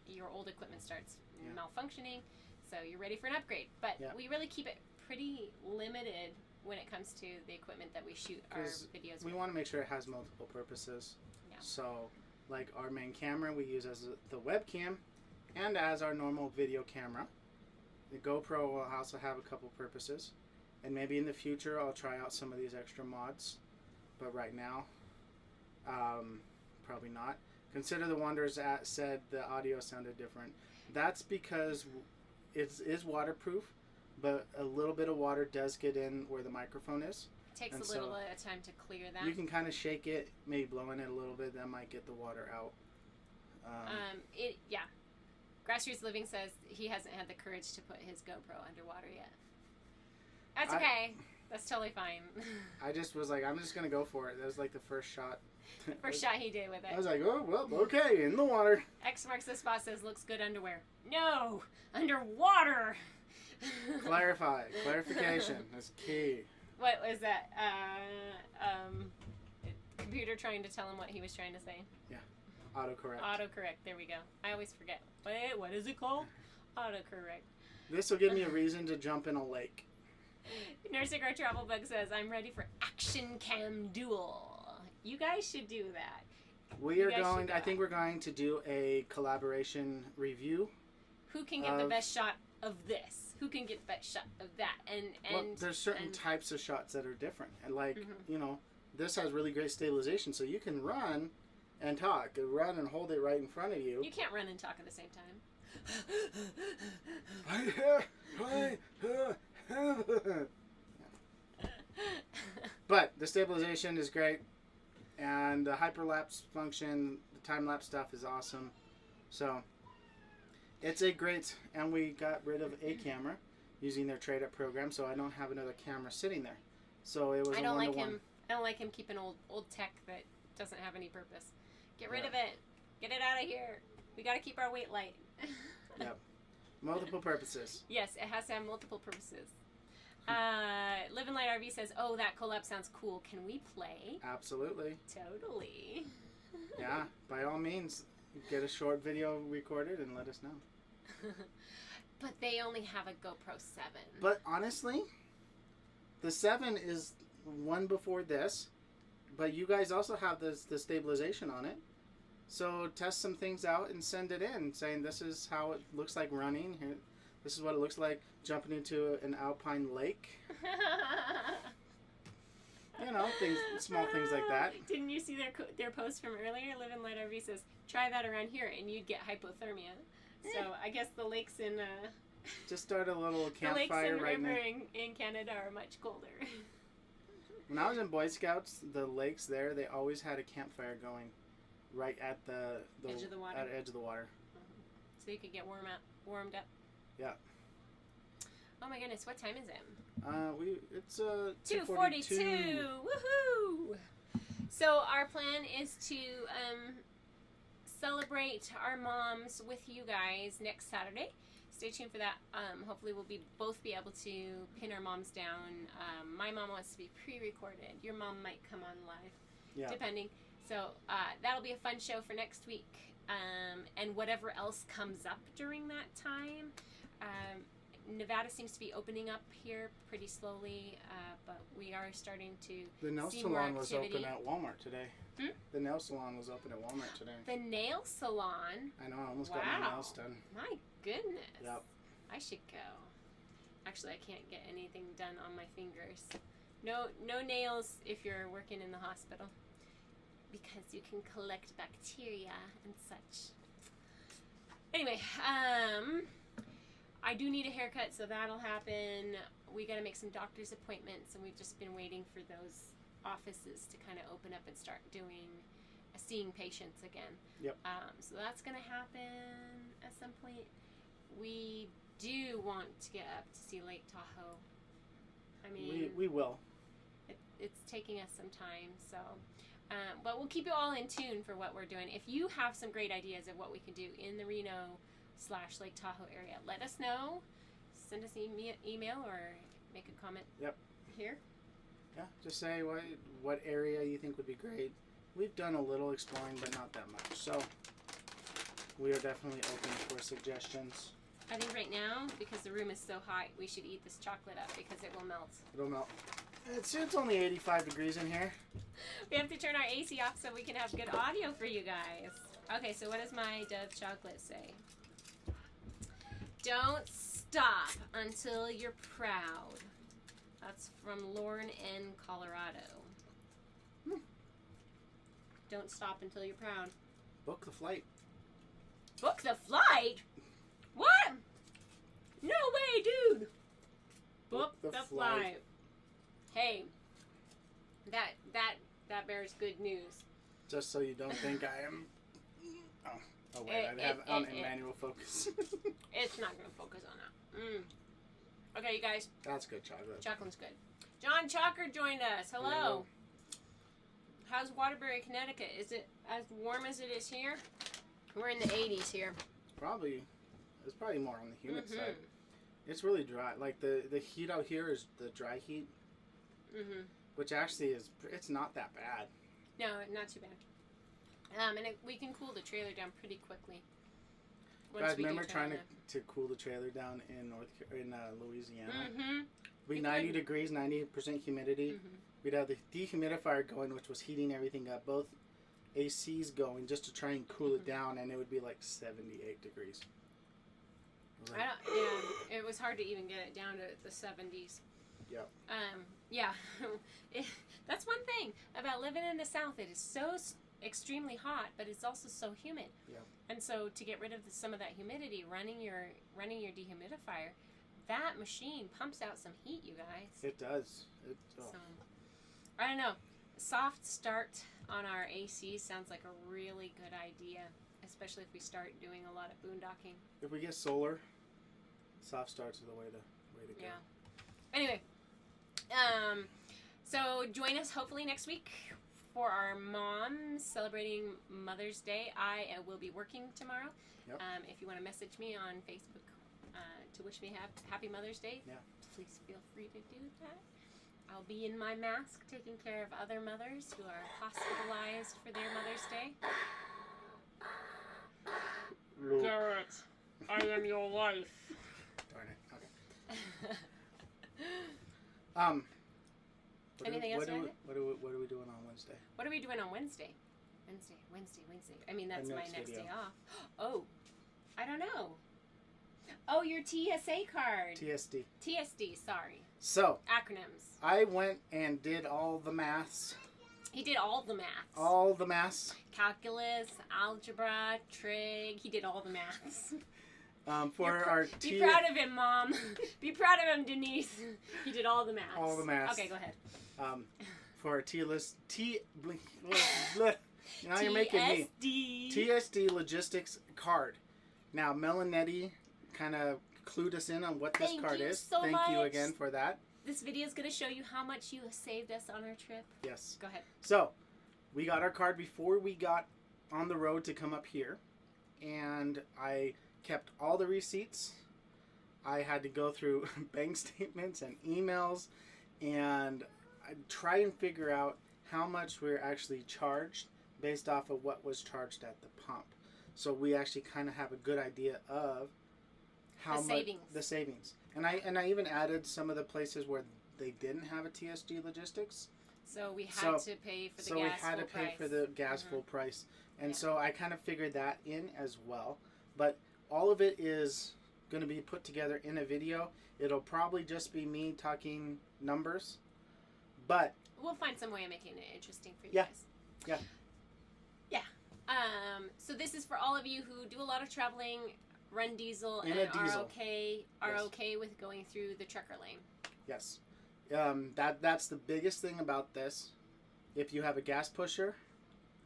your old equipment starts malfunctioning. So you're ready for an upgrade. But we really keep it pretty limited when it comes to the equipment that we shoot our videos with. We want to make sure it has multiple purposes. Yeah. So, like our main camera we use as the webcam and as our normal video camera. The GoPro will also have a couple purposes, and maybe in the future I'll try out some of these extra mods, but right now probably not. Consider the Wonders said the audio sounded different. That's because it is waterproof, but a little bit of water does get in where the microphone is. It takes a little bit of time to clear that. You can kind of shake it, maybe blow in it a little bit, that might get the water out. Grassroots Living says he hasn't had the courage to put his GoPro underwater yet. That's okay. That's totally fine. I just was like, I'm just going to go for it. That was like the first shot. First shot he did with it. I was like, oh, well, okay, in the water. X marks the spot says, looks good underwear. No! Underwater! Clarification. That's key. What was that? Computer trying to tell him what he was trying to say. Yeah. Autocorrect. There we go. I always forget. Wait, what is it called? Autocorrect. This will give me a reason to jump in a lake. Nursing Our Travel Bug says, I'm ready for Action Cam Duel. You guys should do that. I think we're going to do a collaboration review. Who can get the best shot of this? Who can get the best shot of that? And there's certain types of shots that are different. And this has really great stabilization, so you can run and talk. Run and hold it right in front of you. You can't run and talk at the same time. But the stabilization is great, and the hyperlapse function, the time-lapse stuff is awesome. So it's a great, and we got rid of a camera using their trade-up program, so I don't have another camera sitting there. So it was I a don't like one-to-one. him. I don't like him keeping old tech that doesn't have any purpose. Get rid Yeah. of it. Get it out of here. We got to keep our weight light. Yep. Multiple purposes. Yes, it has to have multiple purposes. Live and Light RV says, "Oh, that collab sounds cool. Can we play?" Absolutely. Totally. Yeah, by all means, get a short video recorded and let us know. But they only have a GoPro 7. But honestly, the 7 is one before this, but you guys also have the stabilization on it. So test some things out and send it in, saying this is how it looks like running. Here, this is what it looks like jumping into an alpine lake. You know, small things like that. Didn't you see their post from earlier? Live and Light RV says, "Try that around here and you'd get hypothermia." So I guess the lakes in Just start a little the campfire lakes right now. in Canada are much colder. When I was in Boy Scouts, the lakes there, they always had a campfire going right at the Edge of the water. At the edge of the water. So you could get warmed up. Yeah. Oh my goodness, what time is it? It's 2:42. Woohoo! So our plan is to celebrate our moms with you guys next Saturday. Stay tuned for that. Hopefully we'll both be able to pin our moms down. My mom wants to be pre-recorded. Your mom might come on live, Yeah. depending. So that'll be a fun show for next week. And whatever else comes up during that time. Nevada seems to be opening up here pretty slowly, but we are starting to The nail see more salon was activity. open at Walmart today. Hmm? The nail salon was open at Walmart today. The nail salon. I know, I almost got my Wow. nails done. My goodness. Yep. I should go. Actually, I can't get anything done on my fingers. No nails if you're working in the hospital, because you can collect bacteria and such. Anyway, I do need a haircut, so that'll happen. We got to make some doctor's appointments, and we've just been waiting for those offices to kind of open up and start seeing patients again. Yep. So that's going to happen at some point. We do want to get up to see Lake Tahoe. I mean, We will. it's taking us some time, so. But we'll keep you all in tune for what we're doing. If you have some great ideas of what we can do in the Reno/Lake Tahoe area, let us know. Send us an email or make a comment. Yep. Here. Yeah, just say what area you think would be great. We've done a little exploring, but not that much. So we are definitely open for suggestions. I think right now, because the room is so hot, we should eat this chocolate up because it will melt. It'll melt. It's only 85 degrees in here. We have to turn our AC off so we can have good audio for you guys. Okay, so what does my Dove chocolate say? Don't stop until you're proud. That's from Lauren in Colorado. Don't stop until you're proud. Book the flight. Book the flight? What? No way, dude. Book the flight. Hey, that bears good news. Just so you don't think I am. Oh wait, I have on in manual focus. It's not going to focus on that. Okay, you guys. That's good chocolate. Chocolate's good. John Chalker joined us. Hello. How's Waterbury, Connecticut? Is it as warm as it is here? We're in the 80s here. It's probably more on the humid side. It's really dry. Like the heat out here is the dry heat. Which actually it's not that bad. No, not too bad. And we can cool the trailer down pretty quickly. Guys, remember trying to cool the trailer down in Louisiana? It'd be 90 degrees, 90% humidity. We'd have the dehumidifier going, which was heating everything up. Both ACs going just to try and cool it down, and it would be like 78 degrees. It was hard to even get it down to the 70s. Yep. Yeah. That's one thing about living in the South. It is so extremely hot, but it's also so humid. Yep. And so to get rid of some of that humidity, running your dehumidifier, that machine pumps out some heat, you guys. It does. So, I don't know. Soft start on our AC sounds like a really good idea, especially if we start doing a lot of boondocking. If we get solar, soft starts are the way to go. Yeah. Anyway, so join us hopefully next week for our moms celebrating Mother's Day. I will be working tomorrow. Yep. If you want to message me on Facebook to wish me happy Mother's Day, please feel free to do that. I'll be in my mask taking care of other mothers who are hospitalized for their Mother's Day. Look. Garrett, I am your wife. Darn it. Okay. Anything else? What are we doing on Wednesday? What are we doing on Wednesday? Wednesday. I mean, that's my next day off. Oh, I don't know. Oh, your TSA card. TSD, sorry. So. Acronyms. I went and did all the maths. He did all the maths. All the maths. Calculus, algebra, trig. He did all the maths. Be proud of him, Mom. Be proud of him, Denise. He did all the maths. All the maths. Okay, go ahead. For our now you're making me. TSD logistics card. Now, Melanetti kind of clued us in on what this card is. Thank you again for that. This video is going to show you how much you saved us on our trip. Yes. Go ahead. So, we got our card before we got on the road to come up here. And I kept all the receipts. I had to go through bank statements and emails. And try and figure out how much we're actually charged based off of what was charged at the pump. So we actually kind of have a good idea of how much the savings. And I even added some of the places where they didn't have a TSD logistics. So we had to pay for the gas full price. So we had to pay for the gas full price. And so I kind of figured that in as well. But all of it is going to be put together in a video. It'll probably just be me talking numbers. But we'll find some way of making it interesting for you guys. Yeah. So this is for all of you who do a lot of traveling, run diesel, and are okay with going through the trucker lane. Yes. That's the biggest thing about this. If you have a gas pusher,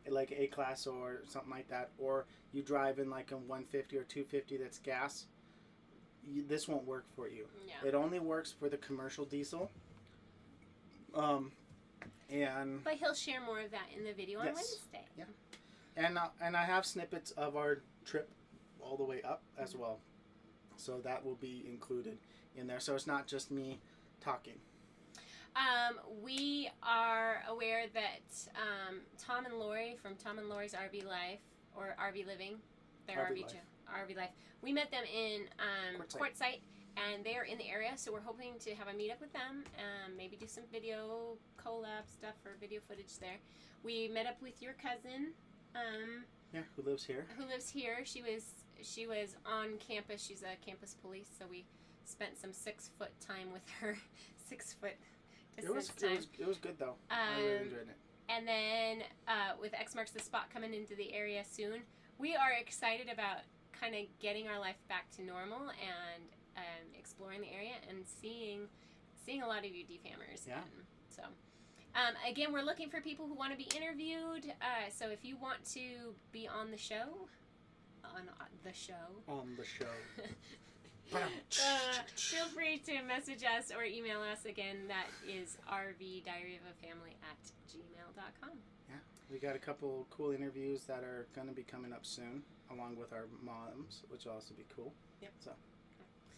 like A-Class or something like that, or you drive in like a 150 or 250 that's gas, this won't work for you. Yeah. It only works for the commercial diesel. But he'll share more of that in the video on Wednesday. Yeah. And I have snippets of our trip all the way up as well. So that will be included in there. So it's not just me talking. We are aware that Tom and Lori from Tom and Lori's RV Life, or RV Living, their RV Life. We met them in Quartzsite, and they are in the area, so we're hoping to have a meetup with them, maybe do some video collab stuff or video footage there. We met up with your cousin. Who lives here? She was on campus. She's a campus police, so we spent some 6 foot time with her. 6 foot distance time. It was good though. I really enjoyed it. And then with X Marks the Spot coming into the area soon, we are excited about kind of getting our life back to normal and exploring the area and seeing a lot of you defammers. Yeah. So. Again, we're looking for people who want to be interviewed. So if you want to be on the show, feel free to message us or email us. Again, that is rvdiaryofafamily@gmail.com. Yeah, we got a couple cool interviews that are going to be coming up soon, along with our moms, which will also be cool. Yep. So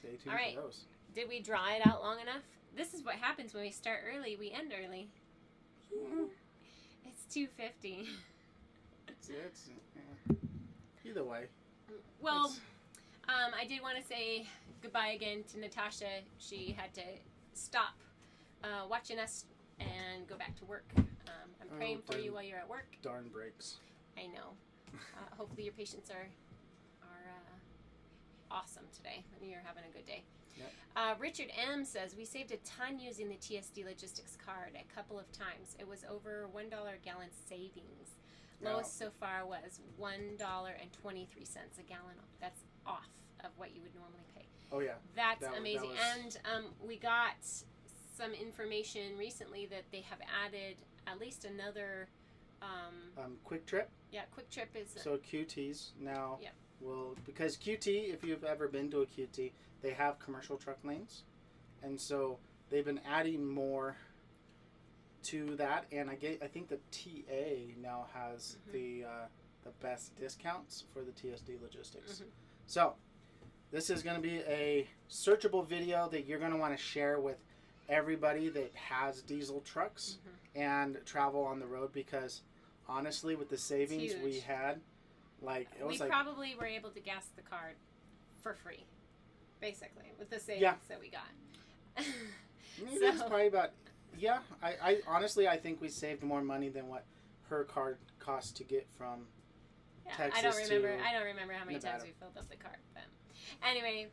stay tuned for those. Did we draw it out long enough? This is what happens when we start early. We end early. It's 2:50. It's either way. Well, I did want to say goodbye again to Natasha. She had to stop watching us and go back to work. I'm praying for you while you're at work. Darn breaks. I know. Hopefully your patients are awesome today and you're having a good day. Yep. Richard M. says, we saved a ton using the TSD Logistics card a couple of times. It was over $1 a gallon savings. Lowest so far was $1.23 a gallon. That's off of what you would normally pay. Oh, yeah. That's amazing. And we got some information recently that they have added at least another Quick Trip. Yeah, Quick Trip is... So QTs now Yep. will... Because QT, if you've ever been to a QT, they have commercial truck lanes. And so they've been adding more to that. And I think the TA now has the best discounts for the TSD logistics. So this is going to be a searchable video that you're going to want to share with everybody that has diesel trucks and travel on the road, because honestly, with the savings we had, like it was we probably were able to gas the car for free, basically, with the savings that we got. Maybe it's probably about I honestly I think we saved more money than what her car cost to get from Texas I don't remember how many Nevada. times we filled up the car, but anyway,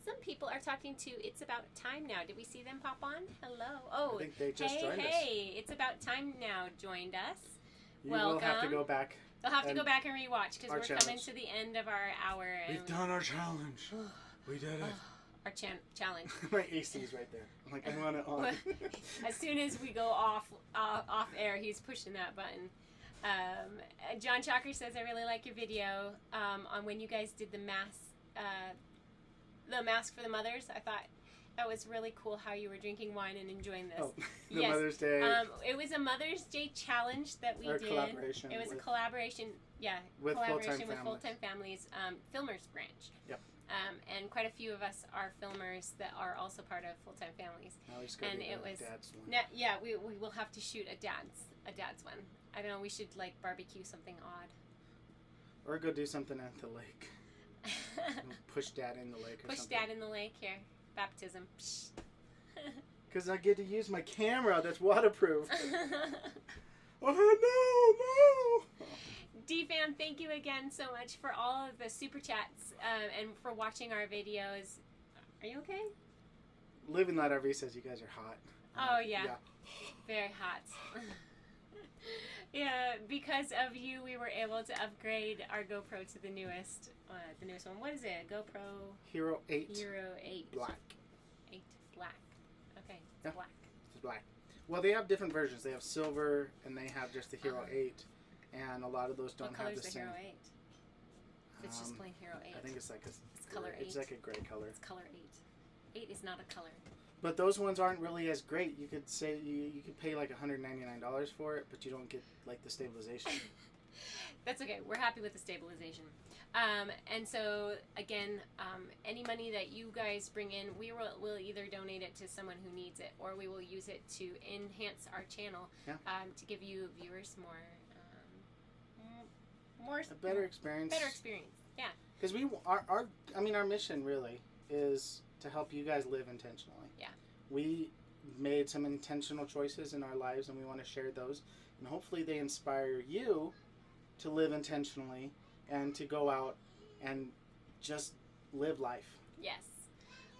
some people are talking to It's About Time Now. Did we see them pop on? Hello. Oh, I think they just joined us. Hey, It's About Time Now joined us. You Welcome. will have to go back. They'll have to go back and rewatch, because we're challenge. coming to the end of our hour. We've done our challenge. We did it. Our challenge. My AC is right there. I'm like, I want it on. As soon as we go off air, he's pushing that button. John Chalker says, I really like your video on when you guys did the mask for the mothers. I thought that was really cool how you were drinking wine and enjoying this. Oh, the Mother's Day. It was a Mother's Day challenge that we did. Collaboration. It was a collaboration, with collaboration FullTime with Families. FullTime Families, Filmers Branch. Yep. And quite a few of us are filmers that are also part of FullTime Families. Now he's gonna And do it the was dad's one. we will have to shoot a dad's one. I don't know. We should like barbecue something odd. Or go do something at the lake. Push Dad in the lake. Or Push something. Dad in the lake here. Baptism. Because I get to use my camera that's waterproof. Oh no! D-Fam, thank you again so much for all of the super chats and for watching our videos. Are you okay? Living Light RV says you guys are hot. Oh yeah. Very hot. Yeah, because of you, we were able to upgrade our GoPro to the newest one. What is it? GoPro Hero 8. Hero 8. Black. 8 black. Okay, it's Yeah. black. It's black. Well, they have different versions. They have silver, and they have just the Hero 8, and a lot of those don't What have color's the the same. Hero 8? It's just plain Hero 8. I think it's like It's color 8. It's like a gray color. It's color 8. 8 is not a color. But those ones aren't really as great. You could say you could pay like $199 for it, but you don't get like the stabilization. That's okay. We're happy with the stabilization. And so, again, any money that you guys bring in, we'll either donate it to someone who needs it, or we will use it to enhance our channel, to give you viewers A better experience. Better experience, yeah. Because our mission really is to help you guys live intentionally. Yeah. We made some intentional choices in our lives, and we want to share those, and hopefully they inspire you to live intentionally and to go out and just live life. Yes.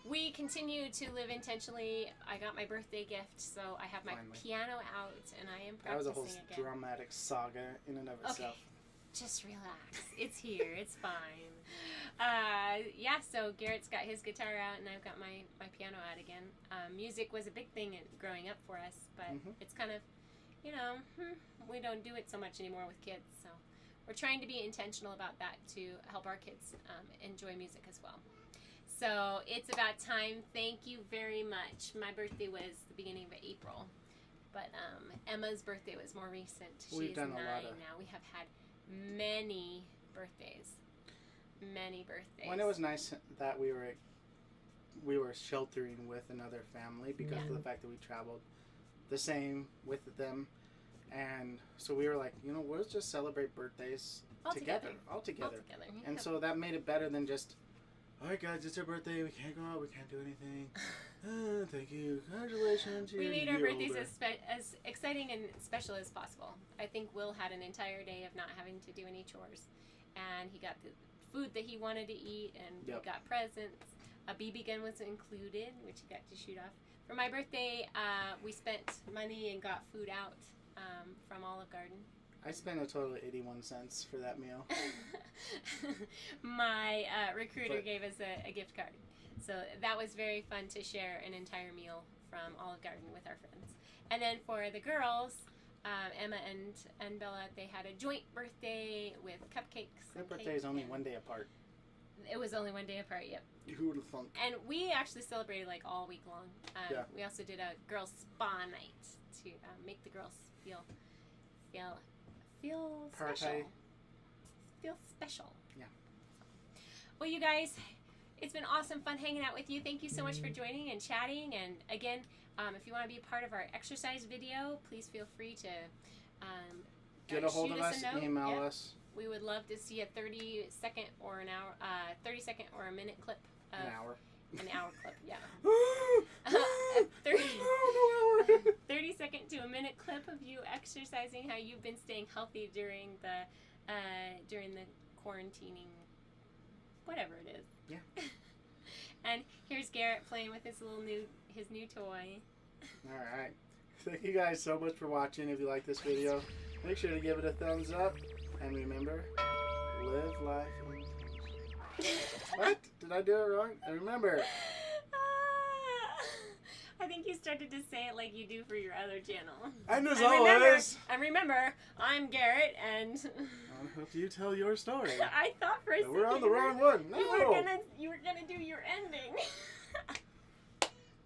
We continue to live intentionally. I got my birthday gift, so I have my piano out, and I am practicing again. That was a whole dramatic saga in and of itself. Okay. Just relax. It's here. It's fine. So Garrett's got his guitar out, and I've got my piano out again. Music was a big thing growing up for us, but it's kind of, we don't do it so much anymore with kids. So we're trying to be intentional about that to help our kids enjoy music as well. So it's about time. Thank you very much. My birthday was the beginning of April, but Emma's birthday was more recent. We've done 9 a lot of... now. We have had many birthdays. Many birthdays. Well, it was nice that we were sheltering with another family because of the fact that we traveled the same with them, and so we were like, we'll just celebrate birthdays all together. And so that made it better than just, all right, guys, it's our birthday. We can't go out. We can't do anything. Thank you. Congratulations. We made our birthdays as exciting and special as possible. I think Will had an entire day of not having to do any chores, and he got the food that he wanted to eat, and we got presents. A BB gun was included, which he got to shoot off. For my birthday, we spent money and got food out from Olive Garden. I spent a total of 81 cents for that meal. My recruiter gave us a gift card. So that was very fun to share an entire meal from Olive Garden with our friends. And then for the girls, Emma and Bella, they had a joint birthday with cupcakes. Their birthday is only one day apart. It was only one day apart, yep. Who would have thunk? And we actually celebrated like all week long. Yeah. We also did a girls' spa night to make the girls feel special. Feel special. Yeah. Well, you guys, it's been awesome fun hanging out with you. Thank you so much for joining and chatting. And again, if you want to be a part of our exercise video, please feel free to get a hold of us, email Yep. us. We would love to see a 30-second or an hour, 30-second or a minute clip. Of, An hour. An hour clip, yeah. No hour. 30-second to a minute clip of you exercising, how you've been staying healthy during the quarantining, whatever it is. Yeah. And here's Garrett playing with his new toy. All right. Thank you guys so much for watching. If you like this video, make sure to give it a thumbs up. And remember, live life intentionally. What? Did I do it wrong? And remember. I think you started to say it like you do for your other channel. And as always. Remember, I'm Garrett, and I hope you tell your story. I thought for a second we're on the wrong one. No. You were gonna do your ending.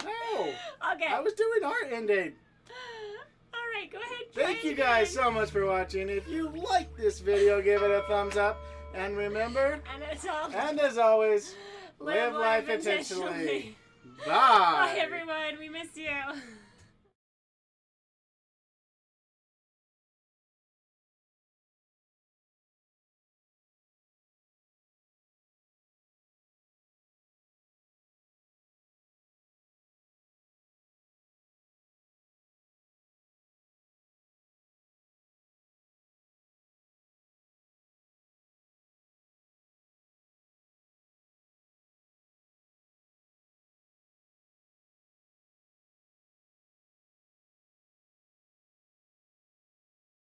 No. Okay. I was doing our ending. All right, go ahead. Thank you guys so much for watching. If you like this video, give it a thumbs up. And remember, and as always, live life intentionally. Bye. Bye, everyone. We miss you.